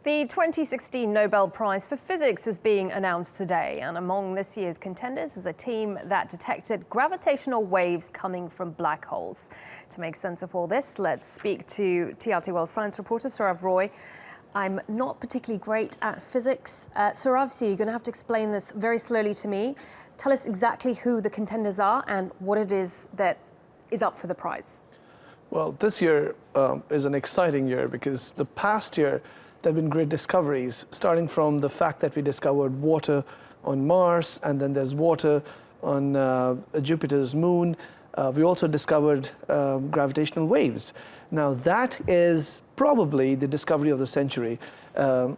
The 2016 Nobel Prize for Physics is being announced today, and among this year's contenders is a team that detected gravitational waves coming from black holes. To make sense of all this, let's speak to TRT World science reporter Sourav Roy. I'm not particularly great at physics. Sourav, so you're going to have to explain this very slowly to me. Tell us exactly who the contenders are and what it is that is up for the prize. Well, this year is an exciting year because the past year there have been great discoveries, starting from the fact that we discovered water on Mars, and then there's water on Jupiter's moon. We also discovered gravitational waves. Now, that is probably the discovery of the century.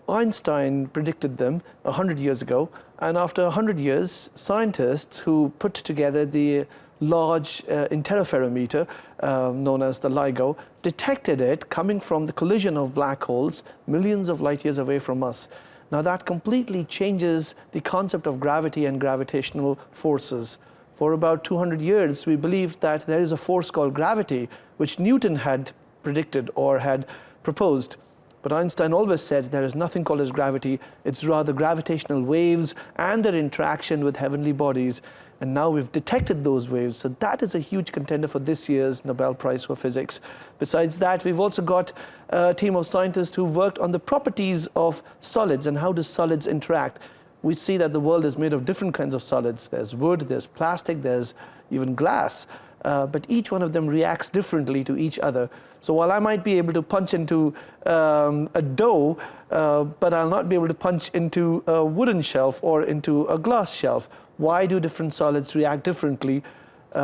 Einstein predicted them 100 years ago, and after 100 years, scientists who put together the large interferometer, known as the LIGO, detected it coming from the collision of black holes millions of light years away from us. Now that completely changes the concept of gravity and gravitational forces. For about 200 years, we believed that there is a force called gravity, which Newton had predicted or had proposed. But Einstein always said there is nothing called as gravity. It's rather gravitational waves and their interaction with heavenly bodies. And now we've detected those waves. So that is a huge contender for this year's Nobel Prize for Physics. Besides that, we've also got a team of scientists who've worked on the properties of solids and how do solids interact. We see that the world is made of different kinds of solids. There's wood, there's plastic, there's even glass. But each one of them reacts differently to each other. So while I might be able to punch into a dough, but I'll not be able to punch into a wooden shelf or into a glass shelf. Why do different solids react differently?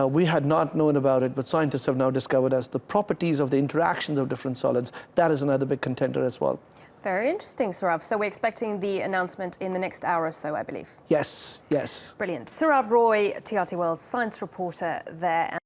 We had not known about it, but scientists have now discovered as the properties of the interactions of different solids. That is another big contender as well. Very interesting, Sourav. So we're expecting the announcement in the next hour or so, I believe. Yes, yes. Brilliant. Sourav Roy, TRT World science reporter there.